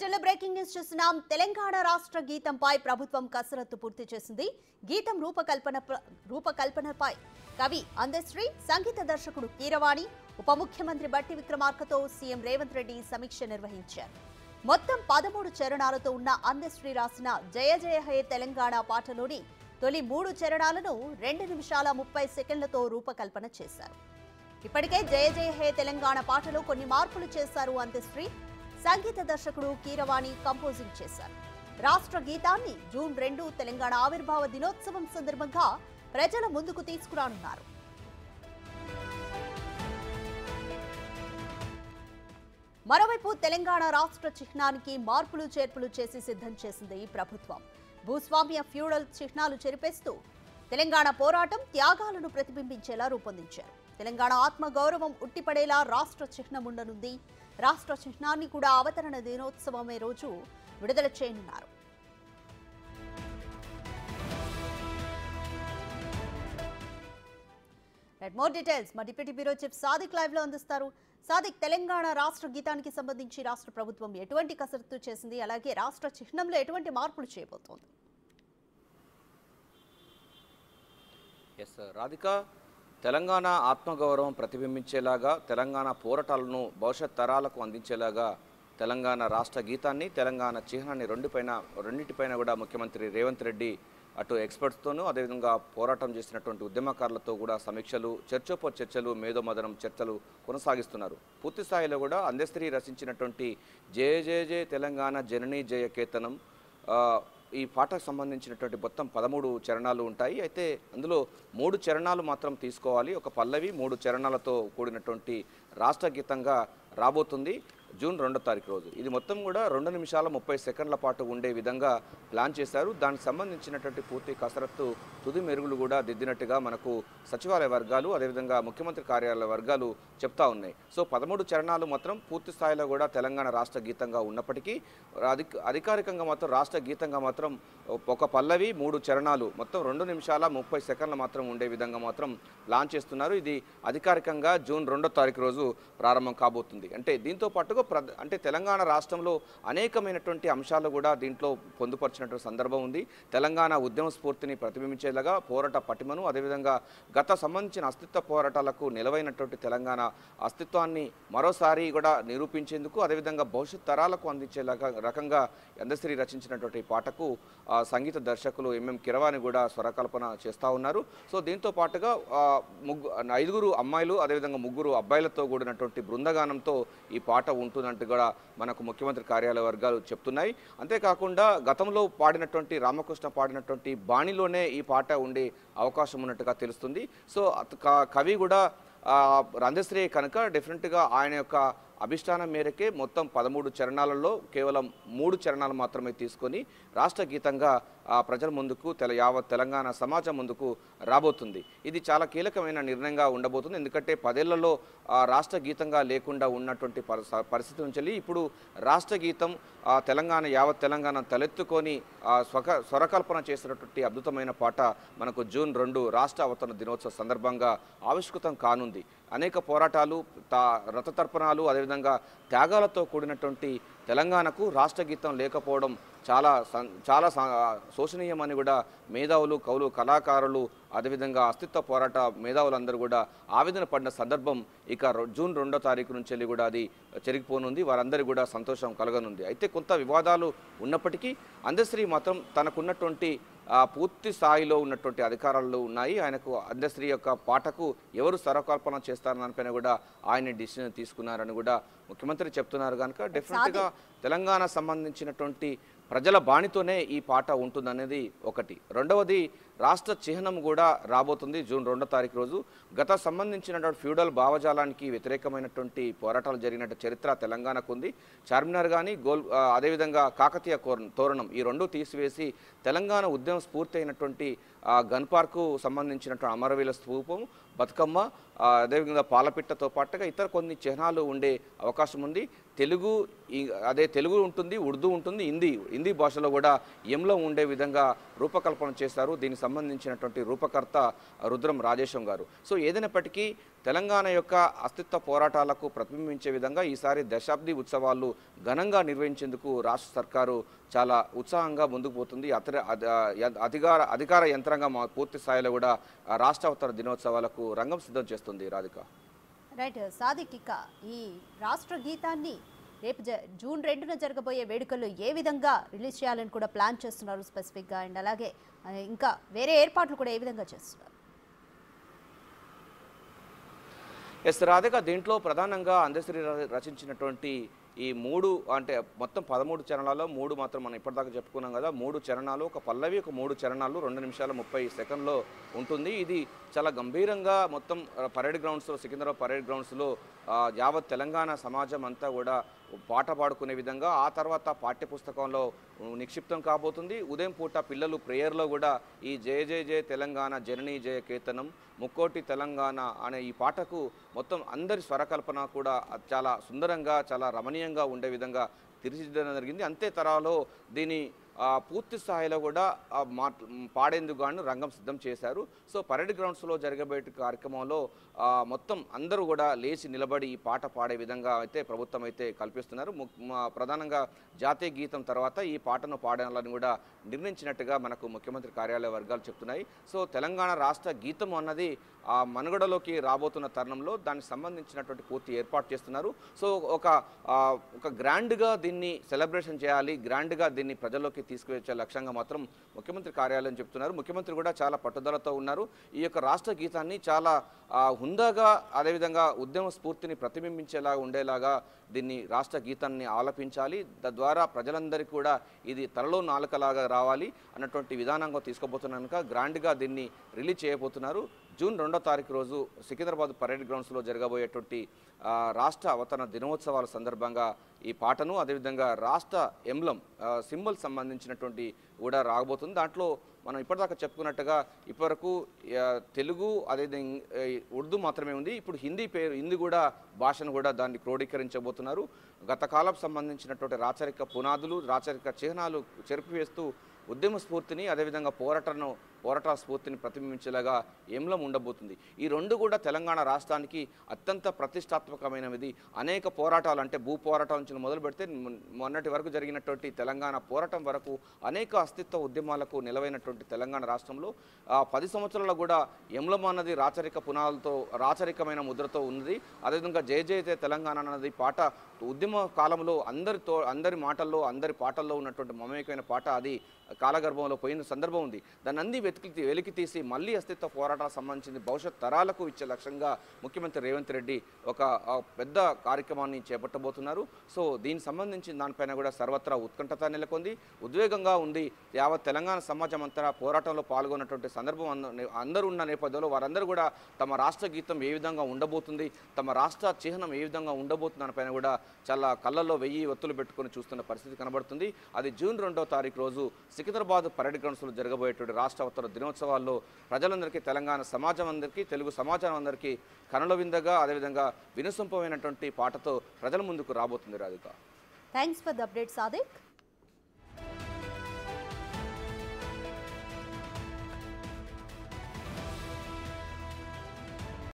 బులెటిన్లో breaking news చూస్తున్నాం. తెలంగాణ రాష్ట్ర గీతంపై ప్రభుత్వం కసరత్తు పూర్తి చేసింది. గీతం రూపకల్పనపై కవి అందశ్రీ, సంగీత దర్శకుడు కీరవాణి, ఉప ముఖ్యమంత్రి బట్టి విక్రమార్కతో సీఎం రేవంత్ రెడ్డి సమీక్ష నిర్వహించారు. మొత్తం 13 చరణాలతో ఉన్న అందశ్రీ రాసిన జయ జయ హే తెలంగాణ పాటలోని తొలి 3 చరణాలను 2 నిమిషాల 30 సెకండ్లతో రూపకల్పన చేశారు. ఇప్పటికే జయ జయ హే తెలంగాణ పాటలో కొన్ని మార్పులు చేశారు అందశ్రీ. సంగీత దర్శకుడు కీరవాణి కంపోజింగ్ చేశారు. రాష్ట్ర గీతాన్ని జూన్ 2 తెలంగాణ ఆవిర్భావ దినోత్సవం సందర్భంగా ప్రజల ముందుకు తీసుకురానున్నారు. మరోవైపు తెలంగాణ రాష్ట్ర చిహ్నానికి మార్పులు చేర్పులు చేసి సిద్ధం చేసింది ప్రభుత్వం. భూస్వామ్య ఫ్యూడల్ చిహ్నాలు చెరిపేస్తూ తెలంగాణ పోరాటం త్యాగాలను ప్రతిబింబించేలా రూపొందించారు. తెలంగాణ ఆత్మ గౌరవం ఉట్టిపడేలా రాష్ట్ర చిహ్నం ఉండనుంది. రాష్ట్ర చిహ్నాన్ని కూడా అవతరణ దినోత్సవమే రోజు విడుదల చేయనున్నారు. మోర్ డీటెయిల్స్ మా deputy bureau chief Sadiq live లో అందిస్తారు. సాదిక్, తెలంగాణ రాష్ట్ర గీతానికి సంబంధించి రాష్ట్ర ప్రభుత్వం ఎటువంటి కసరత్తు చేసింది, అలాగే రాష్ట్ర చిహ్నంలో ఎటువంటి మార్పులు చేయబోతోంది? రాధిక, తెలంగాణ ఆత్మగౌరవం ప్రతిబింబించేలాగా, తెలంగాణ పోరాటాలను భవిష్యత్ తరాలకు అందించేలాగా తెలంగాణ రాష్ట్ర గీతాన్ని, తెలంగాణ చిహ్నాన్ని రెండింటిపైన కూడా ముఖ్యమంత్రి రేవంత్ రెడ్డి అటు ఎక్స్పర్ట్స్తోనూ అదేవిధంగా పోరాటం చేసినటువంటి ఉద్యమకారులతో కూడా సమీక్షలు, చర్చోపచర్చలు, మేధోమథనం చర్చలు కొనసాగిస్తున్నారు. పూర్తి స్థాయిలో కూడా అందశ్రీ రచించినటువంటి జయ జయ జయ తెలంగాణ జననీ జయ కేతనం ఈ పాటకు సంబంధించినటువంటి మొత్తం 13 చరణాలు ఉంటాయి. అయితే అందులో 3 చరణాలు మాత్రం తీసుకోవాలి. ఒక పల్లవి 3 చరణాలతో కూడినటువంటి రాష్ట్ర గీతంగా రాబోతుంది జూన్ 2వ తారీఖు రోజు. ఇది మొత్తం కూడా 2 నిమిషాల 30 సెకండ్ల పాటు ఉండే విధంగా ప్లాన్ చేశారు. దానికి సంబంధించినటువంటి పూర్తి కసరత్తు, తుది మెరుగులు కూడా దిద్దినట్టుగా మనకు సచివాలయ వర్గాలు అదేవిధంగా ముఖ్యమంత్రి కార్యాలయ వర్గాలు చెప్తా ఉన్నాయి. సో 13 చరణాలు మాత్రం పూర్తి స్థాయిలో కూడా తెలంగాణ రాష్ట్ర గీతంగా ఉన్నప్పటికీ అధికారికంగా మాత్రం రాష్ట్ర గీతంగా మాత్రం ఒక పల్లవి 3 చరణాలు మొత్తం 2 నిమిషాల 30 సెకండ్లు మాత్రం ఉండే విధంగా మాత్రం ప్లాన్ చేస్తున్నారు. ఇది అధికారికంగా జూన్ 2వ తారీఖు రోజు ప్రారంభం కాబోతుంది. అంటే దీంతో పాటుగా అంటే తెలంగాణ రాష్ట్రంలో అనేకమైనటువంటి అంశాలు కూడా దీంట్లో పొందుపరిచినటువంటి సందర్భం ఉంది. తెలంగాణ ఉద్యమ స్ఫూర్తిని ప్రతిబింబించేలాగా, పోరాట పటిమను, అదేవిధంగా గత సంబంధించిన అస్తిత్వ పోరాటాలకు నిలవైనటువంటి తెలంగాణ అస్తిత్వాన్ని మరోసారి కూడా నిరూపించేందుకు, అదేవిధంగా భవిష్యత్ తరాలకు అందించేలాగా రకంగా అందశ్రీ రచించినటువంటి పాటకు సంగీత దర్శకులు కీరవాణి కూడా స్వరకల్పన చేస్తూ ఉన్నారు. సో దీంతో పాటుగా 5 అమ్మాయిలు అదేవిధంగా 3 అబ్బాయిలతో కూడినటువంటి బృందగానంతో ఈ పాట ఉంటుందంటూ కూడా మనకు ముఖ్యమంత్రి కార్యాలయ వర్గాలు చెప్తున్నాయి. అంతేకాకుండా గతంలో పాడినటువంటి రామకృష్ణ పాడినటువంటి బాణిలోనే ఈ పాట ఉండే అవకాశం ఉన్నట్టుగా తెలుస్తుంది. సో కవి కూడా అందశ్రీ కనుక డెఫినెట్గా ఆయన యొక్క అభిష్టానం మేరకే మొత్తం 13 చరణాలలో కేవలం 3 చరణాలు మాత్రమే తీసుకొని రాష్ట్ర గీతంగా ప్రజల ముందుకు యావత్ తెలంగాణ సమాజం ముందుకు రాబోతుంది. ఇది చాలా కీలకమైన నిర్ణయంగా ఉండబోతుంది. ఎందుకంటే 10 ఏళ్లలో రాష్ట్ర గీతంగా లేకుండా ఉన్నటువంటి పరిస్థితి నుంచి ఇప్పుడు రాష్ట్ర గీతం యావత్ తెలంగాణ తలెత్తుకొని స్వరకల్పన చేసినటువంటి అద్భుతమైన పాట మనకు జూన్ 2 రాష్ట్ర అవతరణ దినోత్సవ సందర్భంగా ఆవిష్కృతం కానుంది. అనేక పోరాటాలు, రథతర్పణాలు, అదేవిధంగా త్యాగాలతో కూడినటువంటి తెలంగాణకు రాష్ట్ర గీతం లేకపోవడం చాలా శోచనీయమని కూడా మేధావులు, కవులు, కళాకారులు, అదేవిధంగా అస్తిత్వ పోరాట మేధావులందరూ కూడా ఆవేదన పడిన సందర్భం ఇక జూన్ 2వ తారీఖు నుంచి వెళ్ళి కూడా అది జరిగిపోనుంది. వారందరికీ కూడా సంతోషం కలగనుంది. అయితే కొంత వివాదాలు ఉన్నప్పటికీ అందశ్రీ మాత్రం తనకున్నటువంటి పూర్తి స్థాయిలో ఉన్నటువంటి అధికారాలు ఉన్నాయి. ఆయనకు అందశ్రీ యొక్క పాటకు ఎవరు స్వరకల్పన చేస్తారని దానిపైన కూడా ఆయన డిసిషన్ తీసుకున్నారని కూడా ముఖ్యమంత్రి చెప్తున్నారు. కనుక డెఫినెట్గా తెలంగాణ సంబంధించినటువంటి ప్రజల బాణితోనే ఈ పాట ఉంటుందనేది ఒకటి. రెండవది, రాష్ట్ర చిహ్నం కూడా రాబోతుంది జూన్ 2వ తారీఖు రోజు. గత సంబంధించినటువంటి ఫ్యూడల్ భావజాలానికి వ్యతిరేకమైనటువంటి పోరాటాలు జరిగినట్టు చరిత్ర తెలంగాణకు ఉంది. చార్మినార్ కానీ అదేవిధంగా కాకతీయ తోరణం ఈ 2 తీసివేసి తెలంగాణ ఉద్యమ స్ఫూర్తి అయినటువంటి గన్ పార్కు సంబంధించినటువంటి అమరవీల స్తూపం, బతుకమ్మ, అదేవిధంగా పాలపిట్టతో పాటుగా ఇతర కొన్ని చిహ్నాలు ఉండే అవకాశం ఉంది. తెలుగు ఉంటుంది, ఉర్దూ ఉంటుంది, హిందీ భాషలో కూడా ఎంలో ఉండే విధంగా రూపకల్పన చేశారు. దీనికి సంబంధించినటువంటి రూపకర్త రుద్రం రాజేశం గారు. సో ఏదైనప్పటికీ తెలంగాణ యొక్క అస్తిత్వ పోరాటాలకు ప్రతిబింబించే విధంగా ఈసారి దశాబ్ది ఉత్సవాలు ఘనంగా నిర్వహించేందుకు రాష్ట్ర సర్కారు చాలా ఉత్సాహంగా ముందుకు పోతుంది. అధికార యంత్రాంగం పూర్తి స్థాయిలో కూడా రాష్ట్ర అవతరణ దినోత్సవాలకు రంగం సిద్ధం చేస్తుంది. రాధిక రైట్ సాదిక్, ఇక ఈ రాష్ట్ర గీతాన్ని రేపు జూన్ 2న జరగబోయే వేడుకల్లో ఏ విధంగా రిలీజ్ చేయాలని కూడా ప్లాన్ చేస్తున్నారు స్పెసిఫిక్గా, అండ్ అలాగే ఇంకా వేరే ఏర్పాట్లు కూడా ఏ విధంగా చేస్తున్నారు? ఎస్ రాధిక, దీంట్లో ప్రధానంగా అందశ్రీ రచించినటువంటి ఈ 3 అంటే మొత్తం 13 చరణాల్లో 3 మాత్రం మనం ఇప్పటిదాకా చెప్పుకున్నాం కదా. 3 చరణాలు, ఒక పల్లవి, ఒక 3 చరణాలు 2 నిమిషాల 30 సెకండ్లో ఉంటుంది. ఇది చాలా గంభీరంగా మొత్తం పరేడ్ గ్రౌండ్స్లో, సికింద్రాబాద్ పరేడ్ గ్రౌండ్స్లో యావత్ తెలంగాణ సమాజం అంతా కూడా పాట పాడుకునే విధంగా ఆ తర్వాత పాఠ్యపుస్తకంలో నిక్షిప్తం కాబోతుంది. ఉదయం పూట పిల్లలు ప్రేయర్లో కూడా ఈ జయ జయ జయ తెలంగాణ జననీ జయ కేతనం ముక్కోటి తెలంగాణ అనే ఈ పాటకు మొత్తం అందరి స్వరకల్పన కూడా చాలా సుందరంగా, చాలా రమణీయంగా ఉండే విధంగా తీర్చిదిద్దడం జరిగింది. అంతే తరాలో దీని పూర్తి స్థాయిలో కూడా పాడేందుకు గాను రంగం సిద్ధం చేశారు. సో పరేడ్ గ్రౌండ్స్లో జరగబోయే కార్యక్రమంలో మొత్తం అందరూ కూడా లేచి నిలబడి ఈ పాట పాడే విధంగా అయితే ప్రభుత్వం అయితే కల్పిస్తున్నారు. ప్రధానంగా జాతీయ గీతం తర్వాత ఈ పాటను పాడాలని కూడా నిర్ణయించినట్టుగా మనకు ముఖ్యమంత్రి కార్యాలయ వర్గాలు చెప్తున్నాయి. సో తెలంగాణ రాష్ట్ర గీతం అన్నది ఆ మనుగడలోకి రాబోతున్న తరుణంలో దానికి సంబంధించినటువంటి పూర్తి ఏర్పాటు చేస్తున్నారు. సో ఒక గ్రాండ్గా దీన్ని సెలబ్రేషన్ చేయాలి, గ్రాండ్గా దీన్ని ప్రజల్లోకి తీసుకువచ్చే లక్ష్యంగా మాత్రం ముఖ్యమంత్రి కార్యాలయం చెప్తున్నారు. ముఖ్యమంత్రి కూడా చాలా పట్టుదలతో ఉన్నారు. ఈ యొక్క రాష్ట్ర గీతాన్ని చాలా హుందాగా, అదేవిధంగా ఉద్యమ స్ఫూర్తిని ప్రతిబింబించేలాగా ఉండేలాగా దీన్ని రాష్ట్ర గీతాన్ని ఆలపించాలి. తద్వారా ప్రజలందరికీ కూడా ఇది తలలో నాలుకలాగా రావాలి అన్నటువంటి విధానంగా తీసుకోబోతున్నాక గ్రాండ్గా దీన్ని రిలీజ్ చేయబోతున్నారు. జూన్ 2వ తారీఖు రోజు సికింద్రాబాద్ పరేడ్ గ్రౌండ్స్లో జరగబోయేటువంటి రాష్ట్ర అవతరణ దినోత్సవాల సందర్భంగా ఈ పాటను, అదేవిధంగా రాష్ట్ర ఎంబ్లం సింబల్ సంబంధించినటువంటి కూడా రాబోతుంది. దాంట్లో మనం ఇప్పటిదాకా చెప్పుకున్నట్టుగా ఇప్పటివరకు తెలుగు అదేవిధంగా ఉర్దూ మాత్రమే ఉంది. ఇప్పుడు హిందీ కూడా భాషను కూడా దాన్ని క్రోడీకరించబోతున్నారు. గత కాలం సంబంధించినటువంటి రాచరిక పునాదులు, రాచరిక చిహ్నాలు చెరిపివేస్తూ ఉద్యమ స్ఫూర్తిని, అదేవిధంగా పోరాట స్ఫూర్తిని ప్రతిబింబించేలాగా ఎంలం ఉండబోతుంది. ఈ 2 కూడా తెలంగాణ రాష్ట్రానికి అత్యంత ప్రతిష్టాత్మకమైనది. అనేక పోరాటాలు, అంటే భూ పోరాటాల నుంచి మొదలు పెడితే మొన్నటి వరకు జరిగినటువంటి తెలంగాణ పోరాటం వరకు అనేక అస్తిత్వ ఉద్యమాలకు నిలవైనటువంటి తెలంగాణ రాష్ట్రంలో 10 సంవత్సరాలు కూడా ఎంలం అన్నది రాచరిక పునాదులతో, రాచరికమైన ముద్రతో ఉన్నది. అదేవిధంగా జయ జయ తెలంగాణ అన్నది పాట ఉద్యమ కాలంలో అందరి మాటల్లో, అందరి పాటల్లో ఉన్నటువంటి మమేకమైన పాట అది కాలగర్భంలో పోయిన సందర్భం ఉంది. దాన్ని అన్ని వెలికి తీసి మళ్ళీ అస్తిత్వ పోరాటాలకు సంబంధించి భవిష్యత్ తరాలకు ఇచ్చే లక్ష్యంగా ముఖ్యమంత్రి రేవంత్ రెడ్డి ఒక పెద్ద కార్యక్రమాన్ని చేపట్టబోతున్నారు. సో దీనికి సంబంధించిన దానిపైన కూడా సర్వత్రా ఉత్కంఠత నెలకొంది, ఉద్వేగంగా ఉంది. యావత్ తెలంగాణ సమాజం అంతా పోరాటంలో పాల్గొన్నటువంటి సందర్భం అందరూ ఉన్న నేపథ్యంలో వారందరూ కూడా తమ రాష్ట్ర గీతం ఏ విధంగా ఉండబోతుంది, తమ రాష్ట్ర చిహ్నం ఏ విధంగా ఉండబోతుంది దానిపైన కూడా చాలా కళ్ళల్లో 1000 ఒత్తులు పెట్టుకొని చూస్తున్న పరిస్థితి కనబడుతుంది. అది జూన్ 2వ తారీఖు రోజు సికింద్రాబాద్ పరేడ్ గ్రౌండ్స్లో జరగబోయేటువంటి రాష్ట్ర అవతరణ దినోత్సవాల్లో ప్రజలందరికీ, తెలంగాణ సమాజం అందరికీ, తెలుగు సమాజం అందరికీ కనుల విందగా, అదేవిధంగా వినసొంపమైనటువంటి పాటతో ప్రజల ముందుకు రాబోతుంది. Radhika, thanks for the update Sadiq.